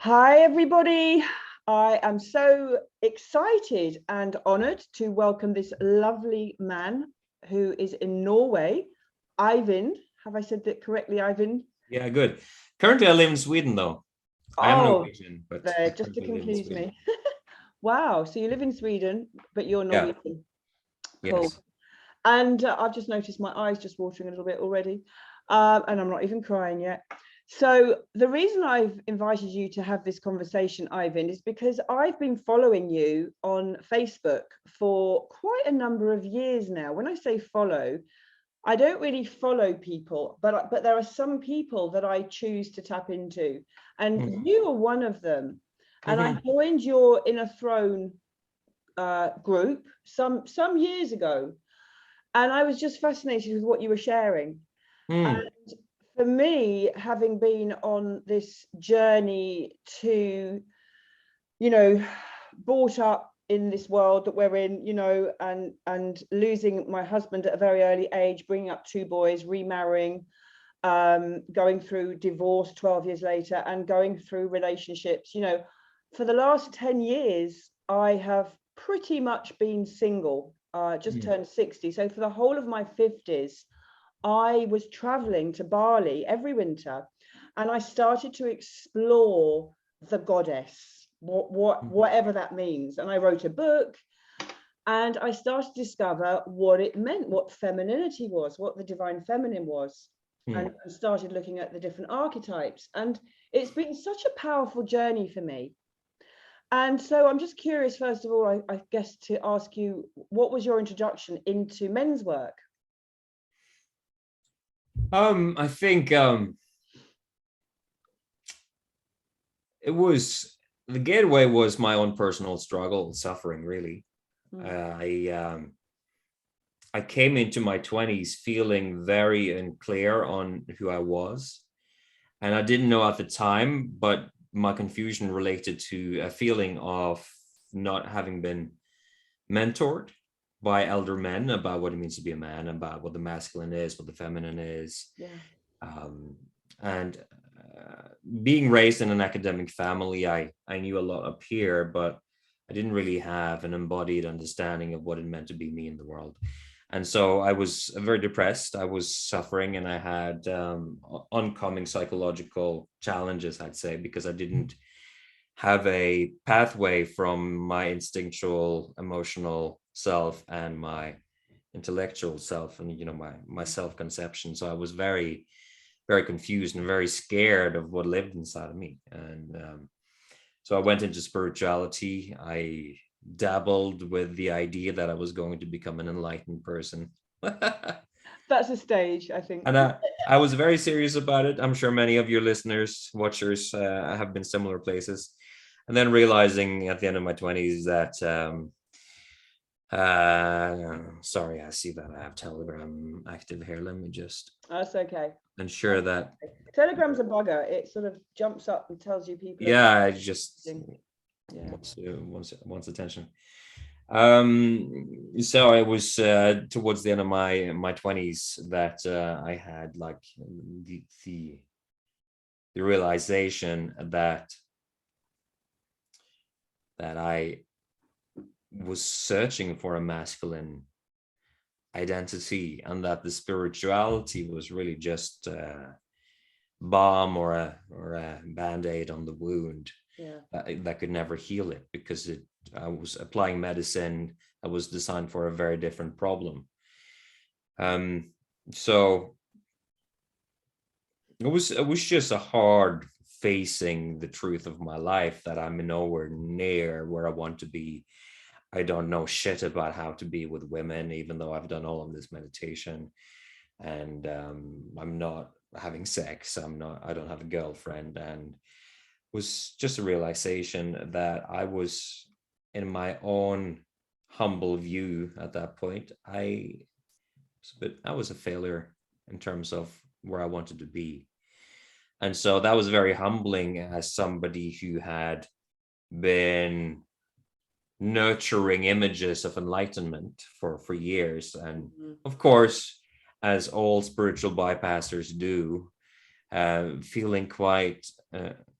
Hi, everybody. I am so excited and honored to welcome this lovely man who is in Norway, Eivind. Have I said that correctly, Eivind? Yeah, good. Currently, I live in Sweden, though. I am Oh, Norwegian, but there, I just to currently live in confuse Sweden. me. Wow, so you live in Sweden, but you're Yeah, Norwegian. Cool. yes. And I've just noticed my eyes just watering a little bit already. And I'm not even crying yet. So the reason I've invited you to have this conversation, Eivind, is because I've been following you on Facebook for quite a number of years now. When I say follow, I don't really follow people, but there are some people that I choose to tap into. And you are one of them. And I joined your Inner Throne group some years ago. And I was just fascinated with what you were sharing. And for me, having been on this journey to, brought up in this world that we're in, and losing my husband at a very early age, bringing up two boys, remarrying, going through divorce 12 years later, and going through relationships, for the last 10 years, I have pretty much been single, just turned 60. So for the whole of my 50s, I was traveling to Bali every winter, and I started to explore the goddess, whatever that means. And I wrote a book, and I started to discover what it meant, what femininity was, what the divine feminine was, and started looking at the different archetypes. And it's been such a powerful journey for me. And so I'm just curious, first of all, I guess, to ask you, what was your introduction into men's work? I think it was the gateway was my own personal struggle, suffering, really. I came into my 20s feeling very unclear on who I was. And I didn't know at the time, but my confusion related to a feeling of not having been mentored by elder men about what it means to be a man, about what the masculine is, what the feminine is. Yeah. And being raised in an academic family, I knew a lot up here, but I didn't really have an embodied understanding of what it meant to be me in the world. And so I was very depressed. I was suffering, and I had oncoming psychological challenges, I'd say, because I didn't have a pathway from my instinctual emotional self and my intellectual self, and my self-conception. So I was very, very confused and very scared of what lived inside of me. And so I went into spirituality. I dabbled with the idea that I was going to become an enlightened person. That's a stage, I think. And I was very serious about it. I'm sure many of your listeners, watchers, have been similar places. And then realizing at the end of my 20s that, sorry, I see that I have Telegram active here. Let me just That's okay. ensure that. Telegram's a bugger. It sort of jumps up and tells you people. Yeah, I just wants attention. So it was towards the end of my 20s that I had like the realization that I was searching for a masculine identity, and that the spirituality was really just a balm or a band-aid on the wound. Yeah. That could never heal it, because I was applying medicine that was designed for a very different problem. So it was just a hard facing the truth of my life, that I'm nowhere near where I want to be. I don't know shit about how to be with women, even though I've done all of this meditation, and I'm not having sex. I don't have a girlfriend, and was just a realization that I was, in my own humble view at that point, I was a failure in terms of where I wanted to be. And so that was very humbling, as somebody who had been nurturing images of enlightenment for years. And of course, as all spiritual bypassers do, feeling quite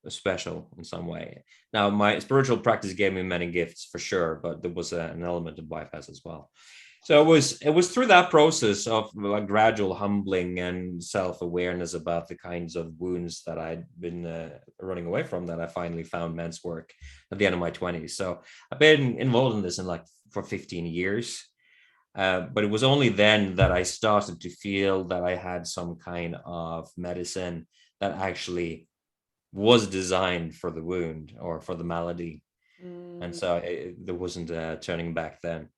special in some way. Now, my spiritual practice gave me many gifts for sure, but there was an element of bypass as well. So it was through that process of a gradual humbling and self-awareness about the kinds of wounds that I'd been running away from that I finally found men's work at the end of my 20s. So I've been involved in this for 15 years. But it was only then that I started to feel that I had some kind of medicine that actually was designed for the wound or for the malady. And so there wasn't turning back then.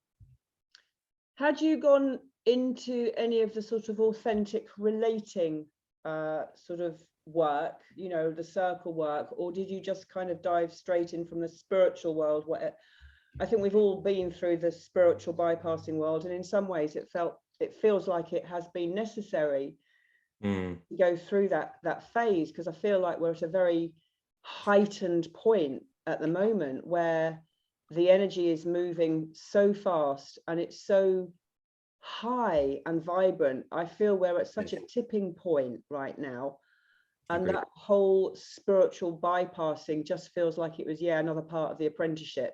Had you gone into any of the sort of authentic relating sort of work, the circle work, or did you just kind of dive straight in from the spiritual world? I think we've all been through the spiritual bypassing world, and in some ways it feels like it has been necessary to go through that phase, because I feel like we're at a very heightened point at the moment where the energy is moving so fast and it's so high and vibrant. I feel we're at such a tipping point right now, and that whole spiritual bypassing just feels like it was another part of the apprenticeship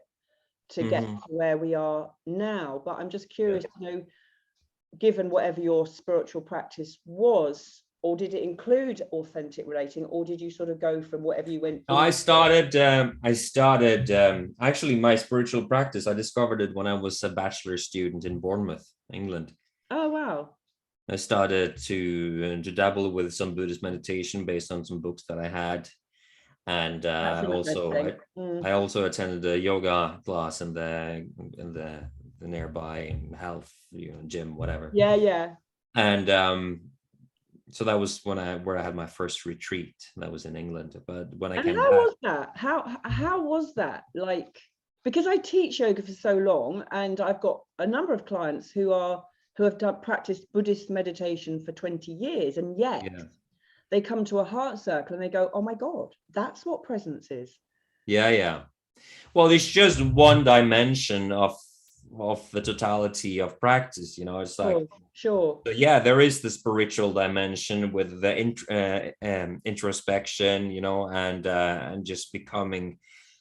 to get to where we are now. But I'm just curious to know, given whatever your spiritual practice was, or did it include authentic relating, or did you sort of go from whatever you went? I started actually my spiritual practice. I discovered it when I was a bachelor student in Bournemouth, England. Oh, wow. I started to dabble with some Buddhist meditation based on some books that I had. And I also attended a yoga class in the nearby health gym, whatever. And so that was where I had my first retreat. That was in England. But when I came back, was that? How was that? Like, because I teach yoga for so long, and I've got a number of clients who have practiced Buddhist meditation for 20 years, and yet they come to a heart circle and they go, oh my God, that's what presence is. Yeah. Well, it's just one dimension of the totality of practice, it's like sure. There is the spiritual dimension with the introspection, and just becoming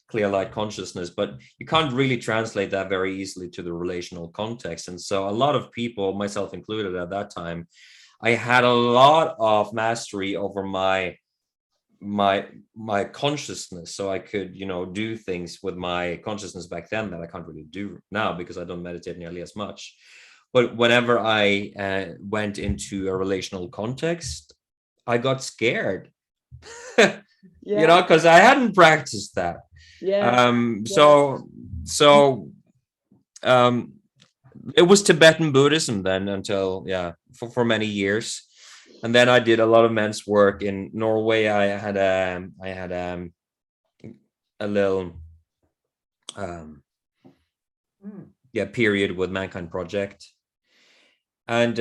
clear light consciousness, but you can't really translate that very easily to the relational context. And so a lot of people, myself included at that time, I had a lot of mastery over my consciousness, so I could do things with my consciousness back then that I can't really do now because I don't meditate nearly as much. But whenever I went into a relational context, I got scared because I hadn't practiced that. So it was Tibetan Buddhism then until for many years. And then I did a lot of men's work in Norway. I had a little period with Mankind Project. And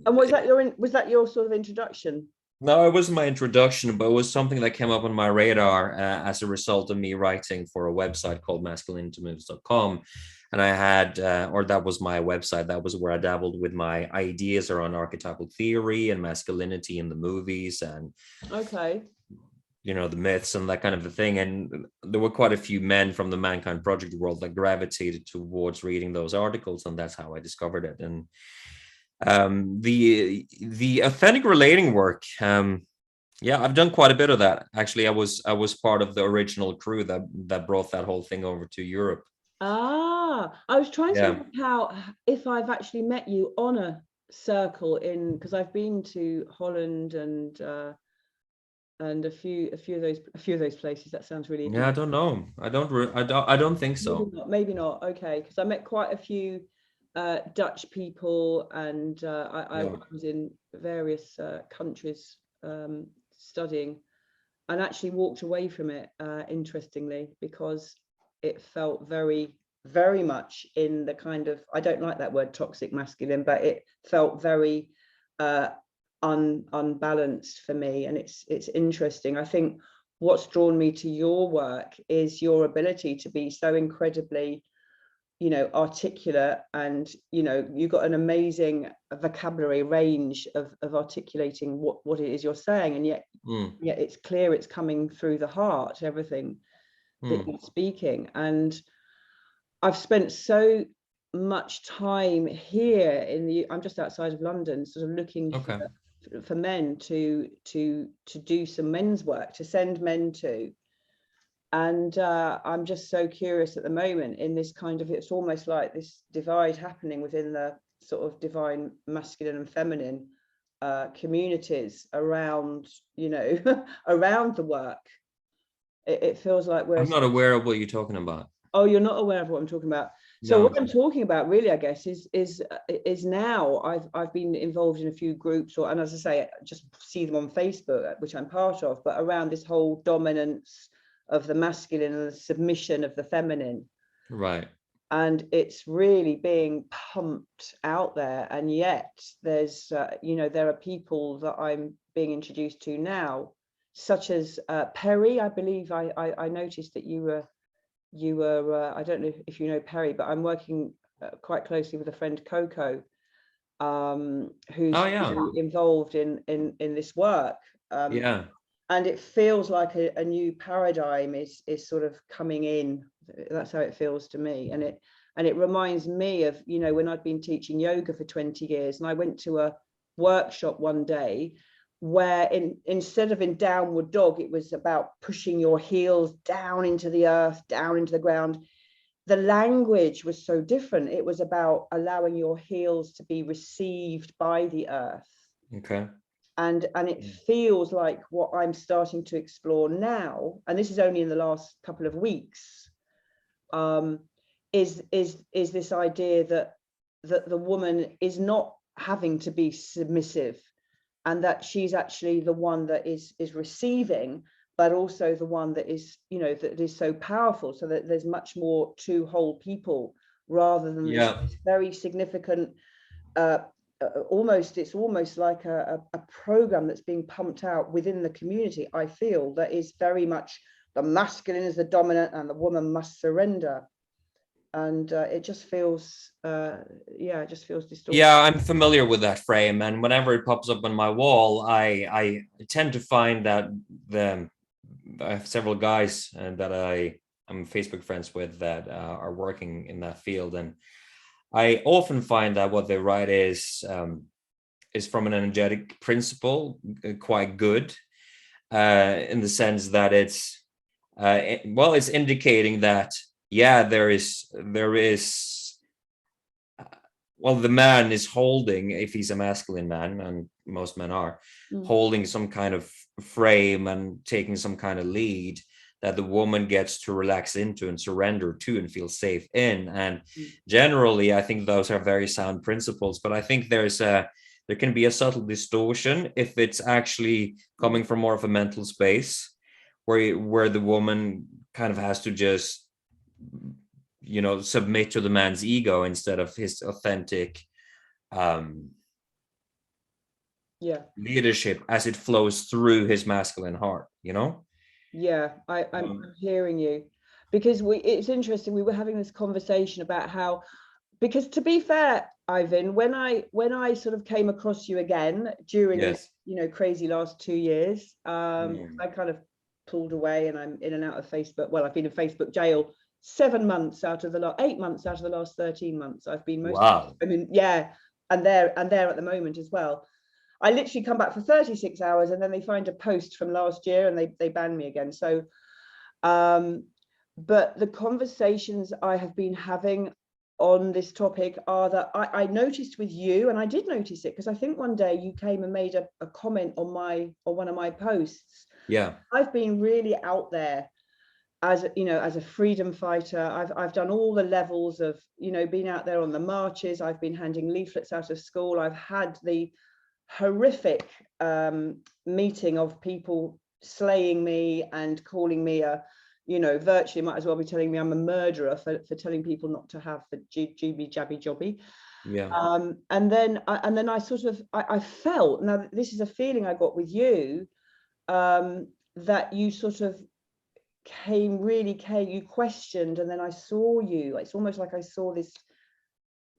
was that your sort of introduction? No, it wasn't my introduction, but it was something that came up on my radar as a result of me writing for a website called masculinitomoves.com. And I had, or that was my website. That was where I dabbled with my ideas around archetypal theory and masculinity in the movies and, the myths and that kind of a thing. And there were quite a few men from the Mankind Project world that gravitated towards reading those articles. And that's how I discovered it. And the authentic relating work, I've done quite a bit of that. Actually, I was part of the original crew that brought that whole thing over to Europe. I was trying to work out if I've actually met you on a circle because I've been to Holland and a few of those places. That sounds really I don't know. I don't think so. Maybe not. Okay, because I met quite a few Dutch people, and I was in various countries studying, and actually walked away from it interestingly, because it felt very, very much in the kind of, I don't like that word toxic masculine, but it felt very unbalanced for me. And it's interesting. I think what's drawn me to your work is your ability to be so incredibly you know, articulate, and, you know, you've got an amazing vocabulary range of articulating what it is you're saying, and yet it's clear it's coming through the heart, everything that you're speaking. And I've spent so much time here I'm just outside of London, sort of looking for men to do some men's work, to send men to. And I'm just so curious at the moment in this kind of, it's almost like this divide happening within the sort of divine masculine and feminine communities around, you know, around the work. It feels like I'm not aware of what you're talking about. Oh, you're not aware of what I'm talking about? So No. what I'm talking about really, I guess, is now I've been involved in a few groups, and as I say, just see them on Facebook, which I'm part of, but around this whole dominance of the masculine and the submission of the feminine. Right. And it's really being pumped out there. And yet there's, you know, there are people that I'm being introduced to now, such as Perry. I believe I noticed that you were, I don't know if you know Perry, but I'm working quite closely with a friend, Coco, who's involved in this work. And it feels like a new paradigm is sort of coming in. That's how it feels to me. And it reminds me of, you know, when I'd been teaching yoga for 20 years, and I went to a workshop one day where instead of in downward dog, it was about pushing your heels down into the earth, down into the ground. The language was so different. It was about allowing your heels to be received by the earth. Okay. And it feels like what I'm starting to explore now, and this is only in the last couple of weeks, is this idea that the woman is not having to be submissive, and that she's actually the one that is receiving, but also the one that is, you know, that is so powerful, so that there's much more to whole people rather than this very significant it's almost like a program that's being pumped out within the community, I feel, that is very much the masculine is the dominant and the woman must surrender. And it just feels it just feels distorted. Yeah, I'm familiar with that frame, and whenever it pops up on my wall, I tend to find that I have several guys that I'm Facebook friends with that are working in that field, and I often find that what they write is from an energetic principle, quite good, in the sense that it's it's indicating that there is the man is holding, if he's a masculine man, and most men are, holding some kind of frame and taking some kind of lead that the woman gets to relax into and surrender to and feel safe in. And generally, I think those are very sound principles, but I think there can be a subtle distortion if it's actually coming from more of a mental space where the woman kind of has to just, you know, submit to the man's ego instead of his authentic leadership as it flows through his masculine heart, you know? Yeah, I'm hearing you, because it's interesting. We were having this conversation about how, because to be fair, Eivind, when I sort of came across you again during this, you know, crazy last 2 years, I kind of pulled away, and I'm in and out of Facebook. Well, I've been in Facebook jail 7 months out of the last 8 months out of the last 13 months. I've been and there at the moment as well. I literally come back for 36 hours, and then they find a post from last year and they ban me again. So, but the conversations I have been having on this topic are that I noticed with you, and I did notice it because I think one day you came and made a comment on one of my posts. Yeah. I've been really out there as, you know, as a freedom fighter. I've done all the levels of, you know, being out there on the marches. I've been handing leaflets out of school. I've had the horrific meeting of people slaying me and calling me a, you know, virtually might as well be telling me I'm a murderer for telling people not to have the jibby jabby jobby. And then I sort of I felt, now this is a feeling I got with you, that you sort of you questioned, and then I saw you. It's almost like I saw this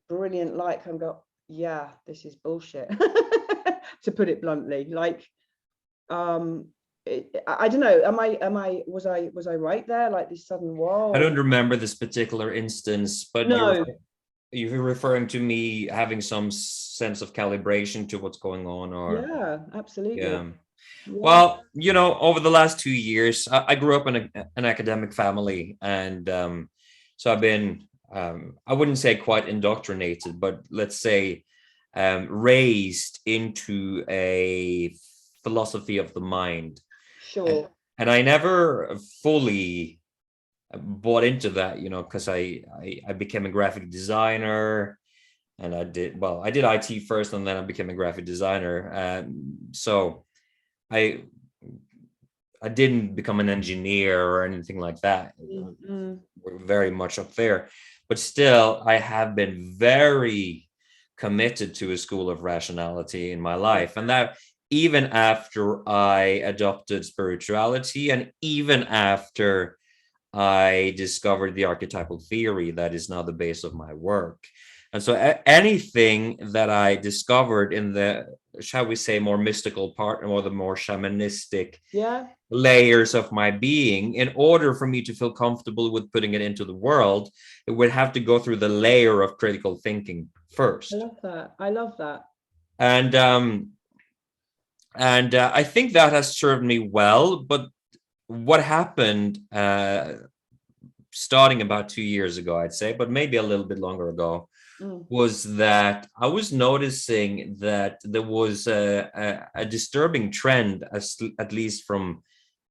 brilliant light and go, yeah, this is bullshit. To put it bluntly. Like, I don't know, was I right there, like this sudden whoa? I don't remember this particular instance, but no, you're referring to me having some sense of calibration to what's going on, or yeah, absolutely. yeah. Yeah. Well, over the last 2 years, I grew up in an academic family, and so I've been, I wouldn't say quite indoctrinated, but let's say raised into a philosophy of the mind. Sure. And I never fully bought into that, because I became a graphic designer, and I did IT first, and then I became a graphic designer. So I didn't become an engineer or anything like that. We're very much up there, but still, I have been very committed to a school of rationality in my life, and that even after I adopted spirituality, and even after I discovered the archetypal theory that is now the base of my work. And so anything that I discovered in the, shall we say, more mystical part, or the more shamanistic layers of my being, in order for me to feel comfortable with putting it into the world, it would have to go through the layer of critical thinking first. I love that. And I think that has served me well. But what happened starting about 2 years ago, I'd say, but maybe a little bit longer ago, was that I was noticing that there was a disturbing trend, at least from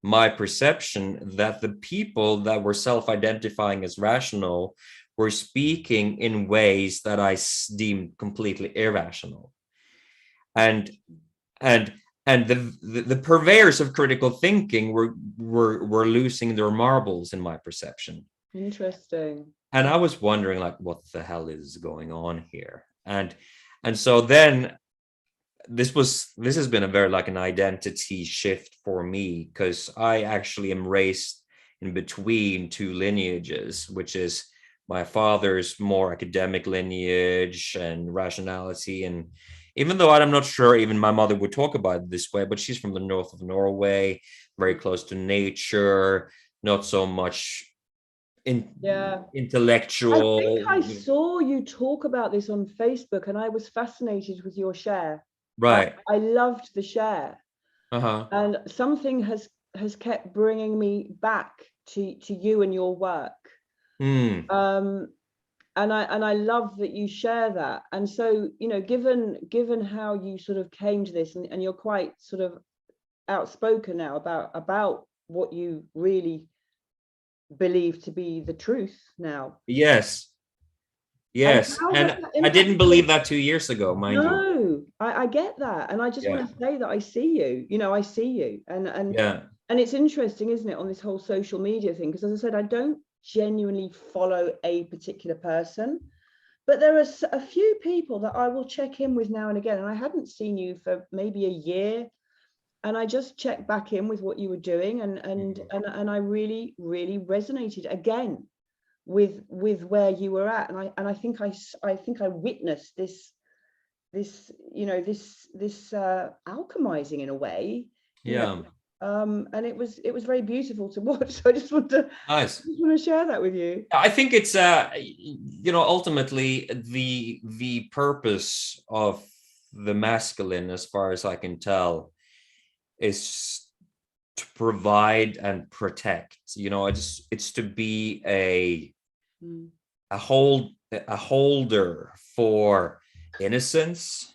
my perception, that the people that were self-identifying as rational were speaking in ways that I deemed completely irrational. And the purveyors of critical thinking were losing their marbles in my perception. Interesting. And I was wondering, like, what the hell is going on here? And so then this has been a very, like, an identity shift for me, because I actually am raised in between two lineages, which is my father's more academic lineage and rationality. And even though I'm not sure even my mother would talk about it this way, but she's from the north of Norway, very close to nature, not so much intellectual. I think I saw you talk about this on Facebook, and I was fascinated with your share. Right. I loved the share. And something has kept bringing me back to you and your work. And I love that you share that. And so, given how you sort of came to this, and you're quite sort of outspoken now about what you really believe to be the truth now. Yes. And I didn't believe that 2 years ago, mind you. No, I get that. And I just want to say that I see you, I see you. And it's interesting, isn't it, on this whole social media thing? Because, as I said, I don't genuinely follow a particular person, but there are a few people that I will check in with now and again. And I hadn't seen you for maybe a year, and I just checked back in with what you were doing, and I really, really resonated again with where you were at, and I think I witnessed this alchemizing in a way. And it was very beautiful to watch. So I just want to share that with you. I think it's ultimately the purpose of the masculine, as far as I can tell, is to provide and protect. It's to be a holder for innocence,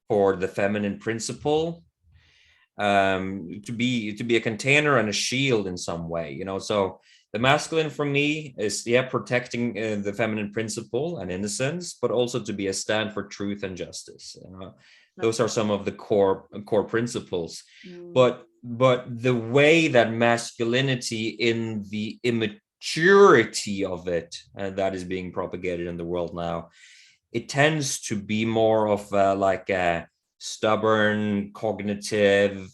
for the feminine principle, to be a container and a shield in some way. So the masculine for me is protecting the feminine principle and innocence, but also to be a stand for truth and justice. Those are some of the core principles. But the way that masculinity, in the immaturity of it, and that is being propagated in the world now, it tends to be more of like a stubborn, cognitive,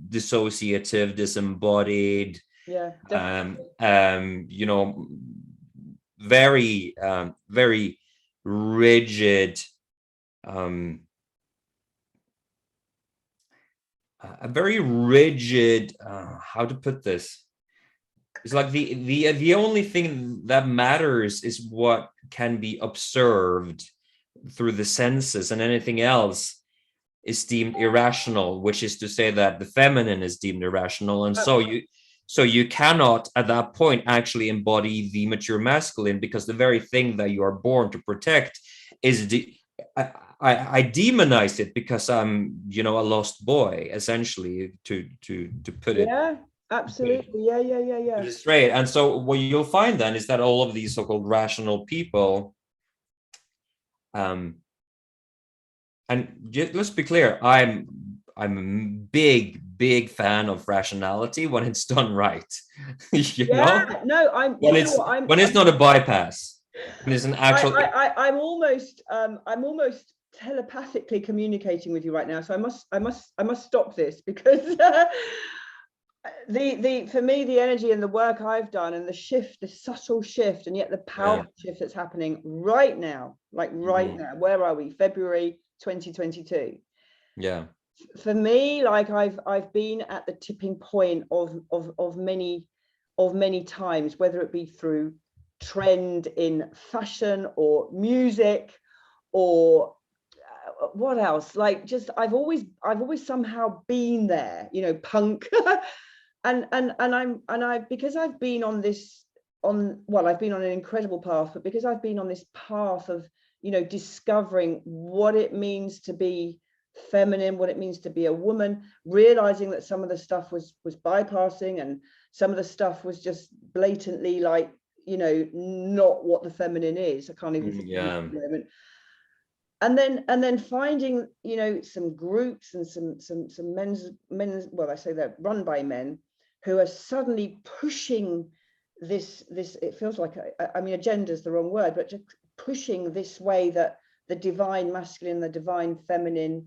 dissociative, disembodied, Yeah, definitely. You know, very very rigid, a very rigid, how to put this, it's like the only thing that matters is what can be observed through the senses, and anything else is deemed irrational, which is to say that the feminine is deemed irrational. And so you cannot at that point actually embody the mature masculine, because the very thing that you are born to protect is I demonize it because I'm, you know, a lost boy, essentially, to put it. Yeah, absolutely. Yeah. Straight. And so what you'll find then is that all of these so-called rational people, and let's be clear, I'm a big fan of rationality when it's done right. You know, no, when it's not a bypass, when it's an actual. I'm almost telepathically communicating with you right now, so I must stop this, because for me, the energy and the work I've done, and the shift, the subtle shift, and yet the powerful shift that's happening right now, like right now, where are we? February 2022. Yeah. For me, like I've been at the tipping point of many times, whether it be through trend in fashion or music, or what else, like just I've always somehow been there, you know, punk. and because I've been on this, I've been on an incredible path, but because I've been on this path of, you know, discovering what it means to be feminine, what it means to be a woman, realizing that some of the stuff was bypassing, and some of the stuff was just blatantly, like, you know, not what the feminine is. I can't even think at the moment. And then finding, you know, some groups and some men's, well, I say they're run by men, who are suddenly pushing this, it feels like, I mean, agenda is the wrong word, but just pushing this way that the divine masculine, the divine feminine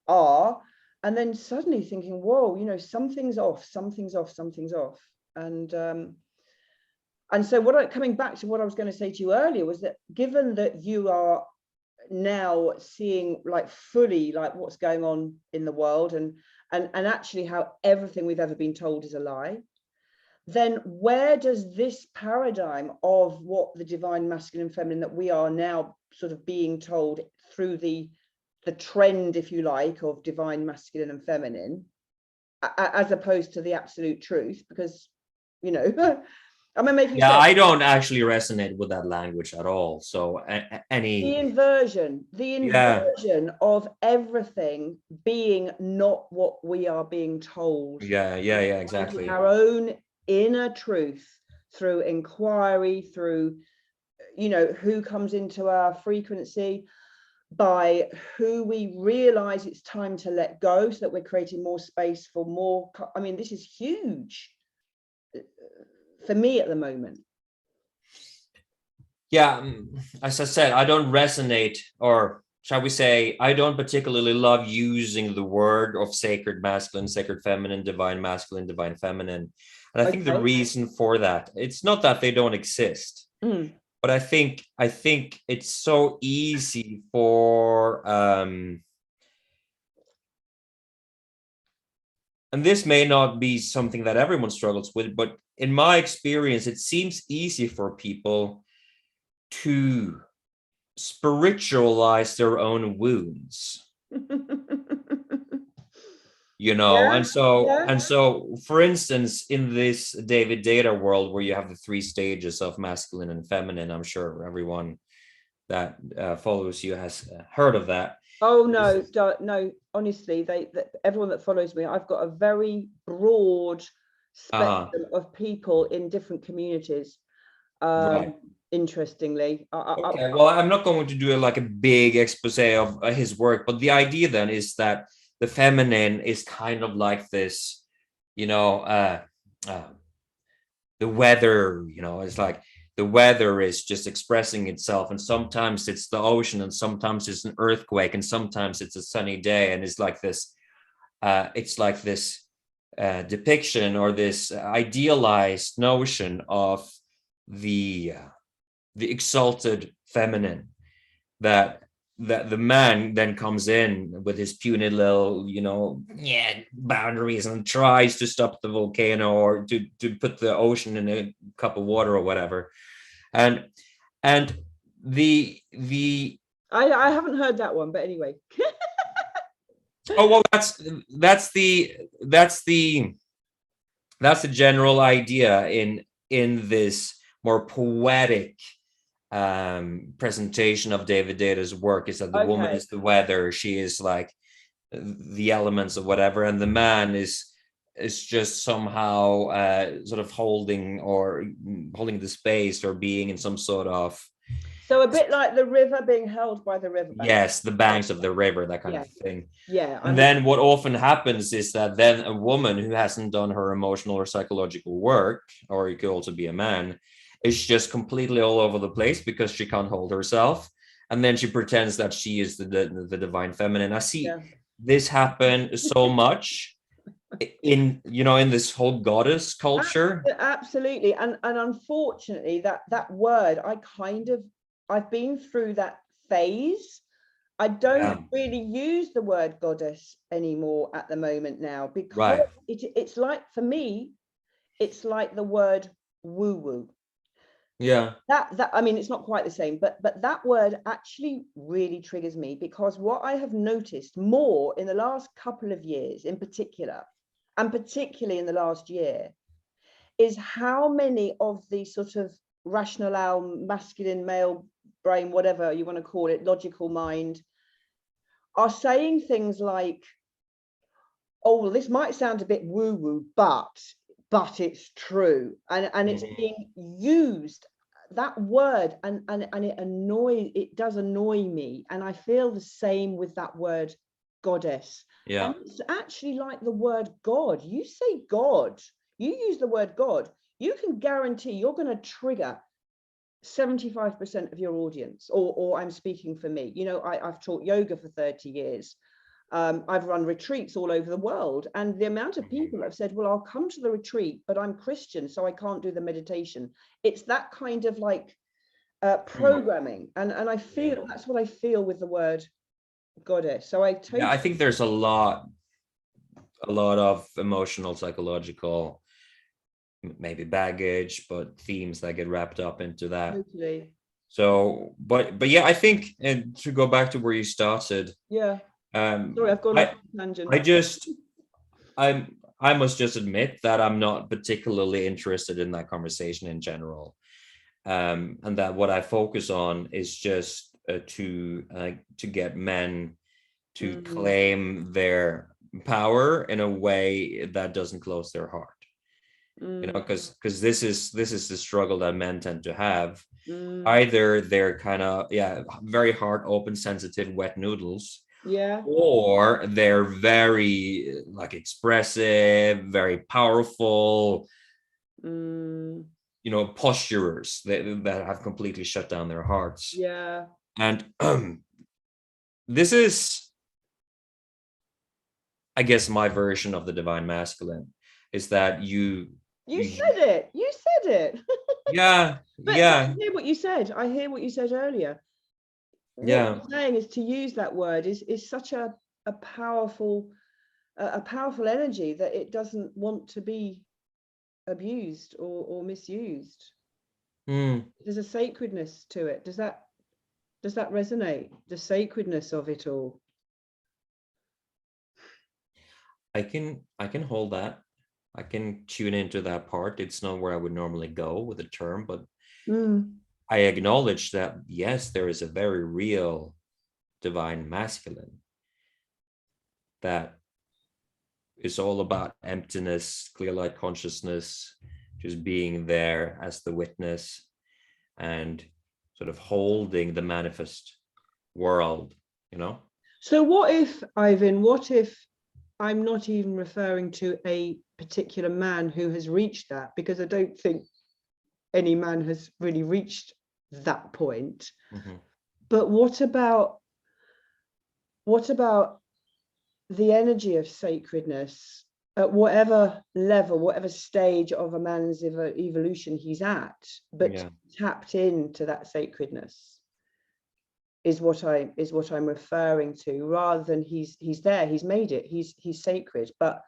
are, and then suddenly thinking, whoa, you know, something's off. And so coming back to what I was going to say to you earlier, was that given that you are now seeing, like, fully, like, what's going on in the world, and actually how everything we've ever been told is a lie, then where does this paradigm of what the divine masculine and feminine that we are now sort of being told through the trend, if you like, of divine masculine and feminine, as opposed to the absolute truth? Because, you know, am I making sense? I don't actually resonate with that language at all. So the inversion of everything being not what we are being told. Yeah, exactly. Our own inner truth, through inquiry, through, you know, who comes into our frequency, by who we realize it's time to let go, so that we're creating more space for more. I mean, this is huge for me at the moment. Yeah, as I said, I don't resonate, or shall we say, I don't particularly love using the word of sacred masculine, sacred feminine, divine masculine, divine feminine. And I think the reason for that, it's not that they don't exist, but I think it's so easy for, and this may not be something that everyone struggles with, but in my experience, it seems easy for people to spiritualize their own wounds. You know, and so for instance, in this David Data world, where you have the 3 stages of masculine and feminine, I'm sure everyone that follows you has heard of that. Oh no, no, honestly, everyone that follows me, I've got a very broad spectrum of people in different communities. Right. Interestingly, okay, well, I'm not going to do like a big expose of his work, but the idea then is that the feminine is kind of like this, you know, the weather, you know, it's like the weather is just expressing itself, and sometimes it's the ocean, and sometimes it's an earthquake, and sometimes it's a sunny day, and it's like this depiction or this idealized notion of the exalted feminine, that the man then comes in with his puny little, boundaries and tries to stop the volcano or to put the ocean in a cup of water or whatever. And the I haven't heard that one, but anyway. oh well, that's the general idea in this more poetic presentation of David Data's work, is that the woman is the weather, she is like the elements of whatever, and the man is just somehow sort of holding the space, or being in some sort of, so a bit like the river being held by the river bank. Yes, the banks of the river, that kind of thing. Yeah. And then what often happens is that then a woman who hasn't done her emotional or psychological work, or it could also be a man, is just completely all over the place because she can't hold herself. And then she pretends that she is the divine feminine. I see this happen so much in this whole goddess culture. Absolutely. And unfortunately, that word, I've been through that phase. I don't really use the word goddess anymore at the moment now, because it's like, for me, it's like the word woo-woo. Yeah. That I mean, it's not quite the same, but that word actually really triggers me, because what I have noticed more in the last couple of years in particular, and particularly in the last year, is how many of the sort of rationale, masculine, male brain, whatever you want to call it, logical mind, are saying things like, oh, well, this might sound a bit woo-woo, but it's true. And it's being used, that word, and it does annoy me. And I feel the same with that word goddess. Yeah. And it's actually like the word God. You say God, you use the word God, you can guarantee you're going to trigger 75% of your audience, or I'm speaking for me. I've taught yoga for 30 years. I've run retreats all over the world, and the amount of people have said, well, I'll come to the retreat, but I'm Christian, so I can't do the meditation. It's that kind of like programming, and I feel that's what I feel with the word goddess. So I think there's a lot of emotional, psychological, maybe baggage, but themes that get wrapped up into that. Totally. So, but yeah, I think, and to go back to where you started. Yeah. Sorry, I've gone off tangent. I must just admit that I'm not particularly interested in that conversation in general, and that what I focus on is just to get men to claim their power in a way that doesn't close their heart. Because this is the struggle that men tend to have. Either they're kind of very heart open, sensitive, wet noodles, or they're very like expressive, very powerful, posturers that have completely shut down their hearts. And this is, I guess, my version of the divine masculine, is that you said it. Yeah. But I hear what you said. Earlier. What you're saying is, to use that word is such a powerful energy that it doesn't want to be abused or misused. There's a sacredness to it. Does that resonate? The sacredness of it all. I can hold that. I can tune into that part. It's not where I would normally go with the term, but I acknowledge that, yes, there is a very real divine masculine that is all about emptiness, clear light consciousness, just being there as the witness and sort of holding the manifest world, So what if, Eivind, I'm not even referring to a particular man who has reached that, because I don't think any man has really reached that point. But what about the energy of sacredness at whatever level, whatever stage of a man's evolution he's at, but Yeah. tapped into that sacredness is what I'm referring to, rather than he's there, he's made it, he's sacred, but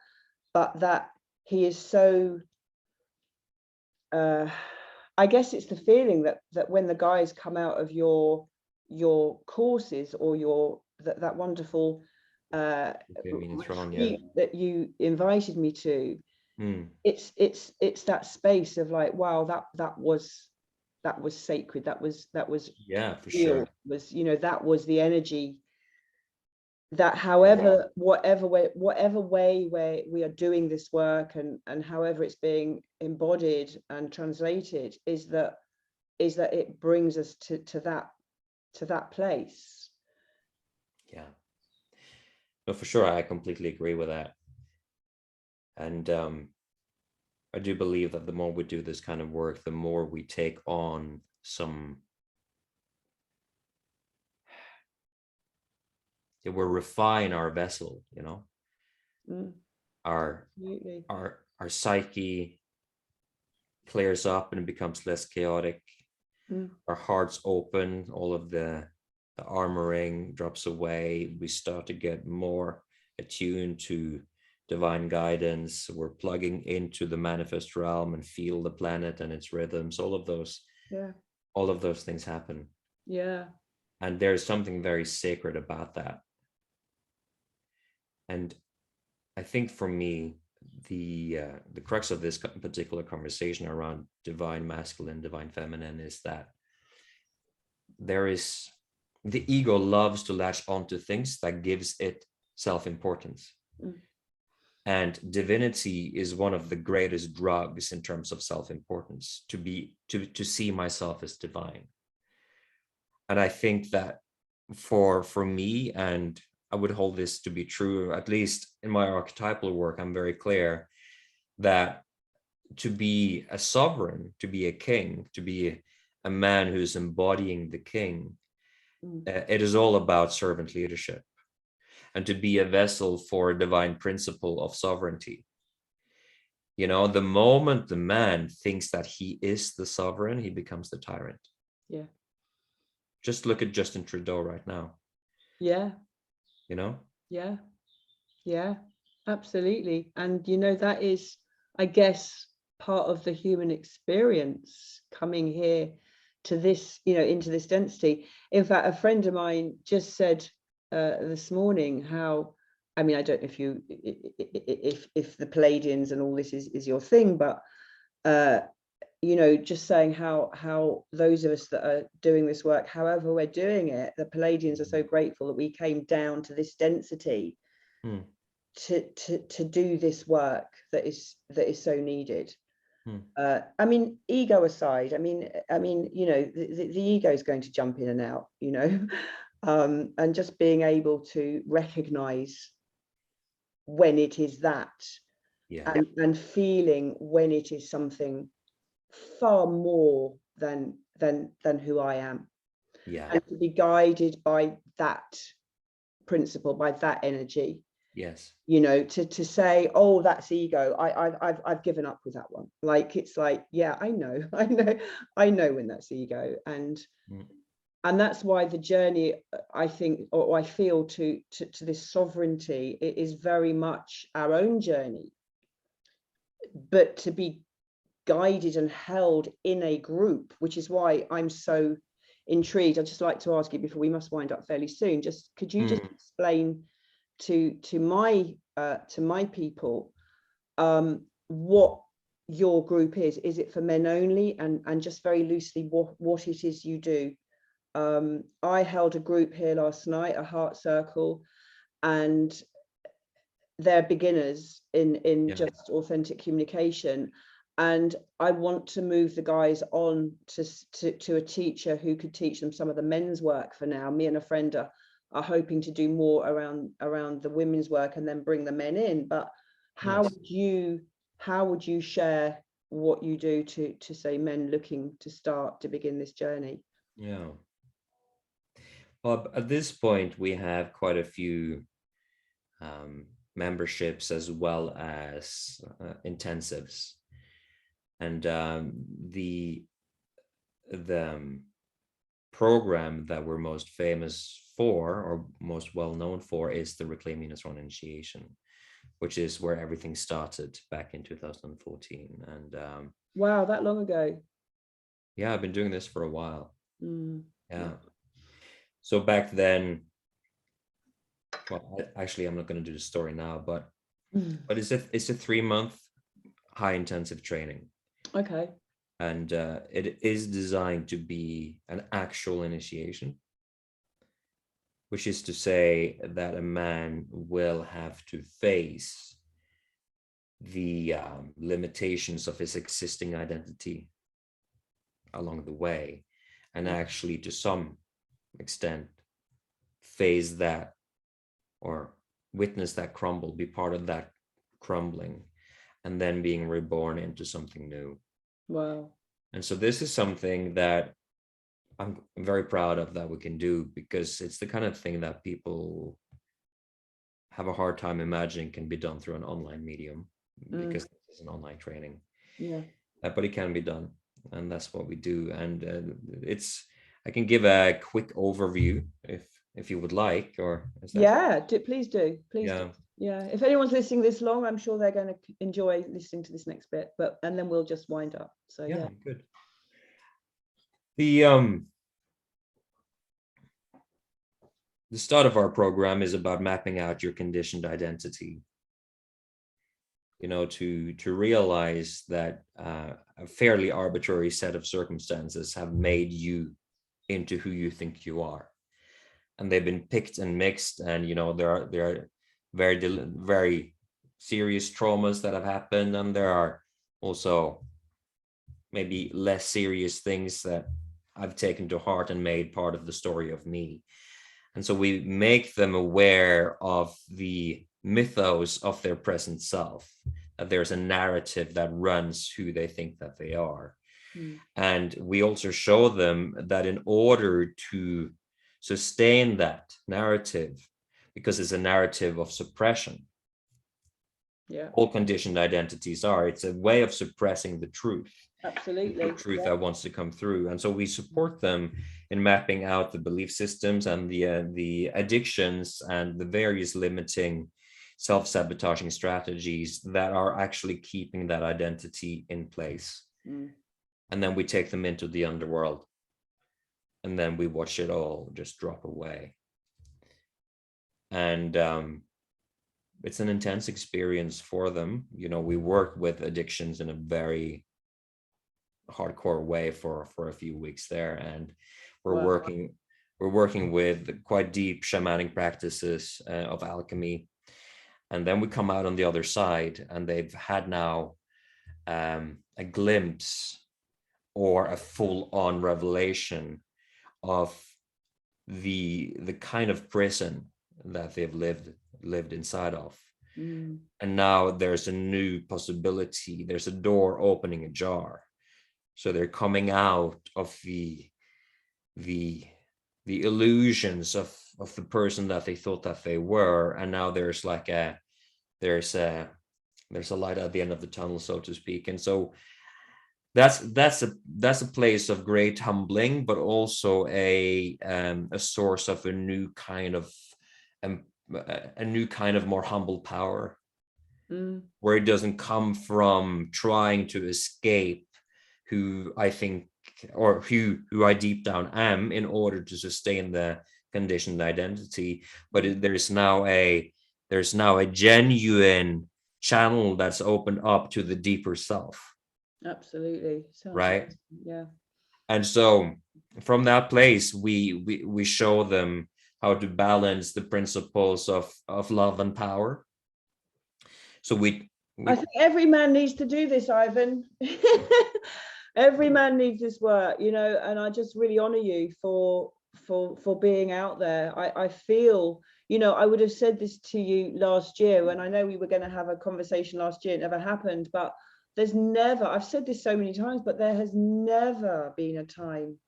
that he is so I guess it's the feeling that when the guys come out of your courses, or that wonderful retreat that you invited me to, it's that space of like, wow, that was sacred, that was Yeah, for real, sure. was, you know, that was the energy that, however, whatever way where we are doing this work, and however it's being embodied and translated, is that it brings us to that place. Yeah. No, for sure. I completely agree with that. And I do believe that the more we do this kind of work, the more we take on some, it will refine our vessel, you know, our Absolutely. our psyche clears up and it becomes less chaotic. Our hearts open, all of the armoring drops away. We start to get more attuned to divine guidance. We're plugging into the manifest realm and feel the planet and its rhythms. All of those things happen. Yeah. And there's something very sacred about that. And I think for me, the crux of this particular conversation around divine masculine, divine feminine, is that there is, the ego loves to latch onto things that gives it self-importance. And divinity is one of the greatest drugs in terms of self-importance, to see myself as divine. And I think that for me, and I would hold this to be true, at least in my archetypal work, I'm very clear that to be a sovereign, to be a king, to be a man who's embodying the king, it is all about servant leadership, and to be a vessel for a divine principle of sovereignty. You know, the moment the man thinks that he is the sovereign, he becomes the tyrant. Yeah. Just look at Justin Trudeau right now. Yeah. You know? Yeah. Yeah, absolutely. And, you know, that is, I guess, part of the human experience, coming here to this, you know, into this density. In fact, a friend of mine just said this morning how, I mean, I don't know if the Palladians and all this is your thing, but you know, just saying how those of us that are doing this work, however we're doing it, the Palladians are so grateful that we came down to this density to do this work that is so needed. I mean, ego aside, I mean, you know, the ego is going to jump in and out, you know, and just being able to recognize when it is that, and feeling when it is something far more than who I am, and to be guided by that principle, by that energy. Yes. You know, to say, oh, that's ego, I've given up with that one. Like, it's like, yeah, I know when that's ego. And that's why the journey, I think, or I feel, to this sovereignty, it is very much our own journey, but to be guided and held in a group, which is why I'm so intrigued. I'd just like to ask you, before we must wind up fairly soon, just could you just explain to my people what your group is? Is it for men only? And just very loosely, what it is you do. I held a group here last night, a heart circle, and they're beginners in just authentic communication. And I want to move the guys on to a teacher who could teach them some of the men's work for now. Me and a friend are hoping to do more around the women's work and then bring the men in. But how would you share what you do to say men looking to begin this journey? Yeah. Well, at this point, we have quite a few memberships as well as intensives. And the program that we're most famous for, or most well known for, is the Reclaim Venus Run initiation, which is where everything started back in 2014. And wow, that long ago. yeah, I've been doing this for a while. Yeah. So back then, well, actually, I'm not going to do the story now, but it's a 3-month high intensive training. Okay. And it is designed to be an actual initiation, which is to say that a man will have to face the limitations of his existing identity along the way, and actually, to some extent, face that or witness that crumble, be part of that crumbling, and then being reborn into something new. Wow. And so this is something that I'm very proud of that we can do, because it's the kind of thing that people have a hard time imagining can be done through an online medium, because it's an online training. Yeah. But it can be done, and that's what we do. And I can give a quick overview if you would like, or is that... please do. Yeah, if anyone's listening this long, I'm sure they're going to enjoy listening to this next bit, and then we'll just wind up. So yeah. Good. The start of our program is about mapping out your conditioned identity, to realize that a fairly arbitrary set of circumstances have made you into who you think you are, and they've been picked and mixed, and there are very serious traumas that have happened, and there are also maybe less serious things that I've taken to heart and made part of the story of me. And so we make them aware of the mythos of their present self, that there's a narrative that runs who they think that they are. And we also show them that in order to sustain that narrative, because it's a narrative of suppression, all conditioned identities are, it's a way of suppressing the truth. Absolutely. The truth that wants to come through. And so we support them in mapping out the belief systems and the addictions and the various limiting self-sabotaging strategies that are actually keeping that identity in place. And then we take them into the underworld, and then we watch it all just drop away. And it's an intense experience for them. We work with addictions in a very hardcore way for a few weeks there, and we're working with quite deep shamanic practices of alchemy. And then we come out on the other side, and they've had now a glimpse or a full-on revelation of the kind of prison that they've lived inside of. And now there's a new possibility, there's a door opening ajar. So they're coming out of the illusions of the person that they thought that they were, and now there's a light at the end of the tunnel, so to speak. And so that's a place of great humbling, but also a source of a new kind of more humble power, where it doesn't come from trying to escape who I think, or who I deep down am, in order to sustain the conditioned identity, but there's now a genuine channel that's opened up to the deeper self. Absolutely. Right. Yeah. And so from that place, we show them how to balance the principles of love and power. So I think every man needs to do this, Eivind. Every man needs this work, and I just really honor you for being out there. I feel, I would have said this to you last year, and I know we were going to have a conversation last year. It never happened, but there's never, I've said this so many times, but there has never been a time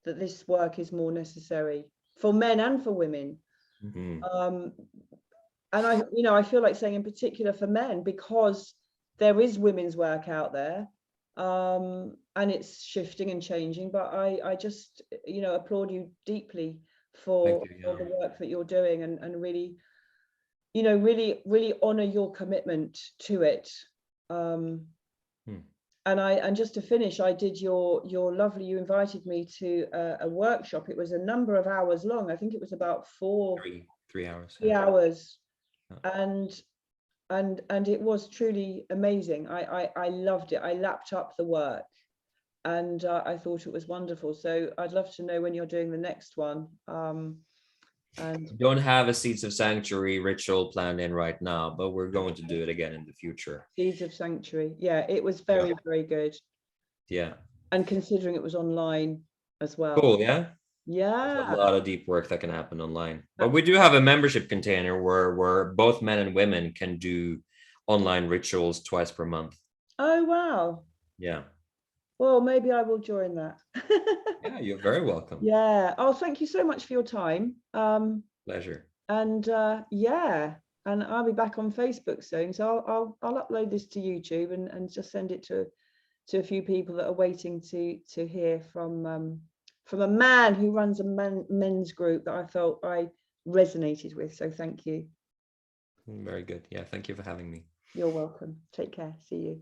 that this work is more necessary for men and for women. and I feel like saying in particular for men, because there is women's work out there, and it's shifting and changing, but I just, applaud you deeply for the work that you're doing, and really, really honor your commitment to it. And just to finish, I did your lovely, you invited me to a workshop. It was a number of hours long. I think it was about three hours. 3 hours. And it was truly amazing. I loved it. I lapped up the work, and I thought it was wonderful. So I'd love to know when you're doing the next one. And don't have a Seeds of Sanctuary ritual planned in right now, but we're going to do it again in the future. Seeds of Sanctuary, yeah, it was very, very good. Yeah, and considering it was online as well. Cool. Yeah. Yeah, There's a lot of deep work that can happen online, but we do have a membership container where both men and women can do online rituals twice per month. Oh wow. Yeah. Well, maybe I will join that. Yeah, you're very welcome. Yeah. Oh, thank you so much for your time. Pleasure. And yeah, and I'll be back on Facebook soon, so I'll upload this to YouTube and just send it to a few people that are waiting to hear from a man who runs a men's group that I felt I resonated with. So thank you. Very good. Yeah, thank you for having me. You're welcome. Take care. See you.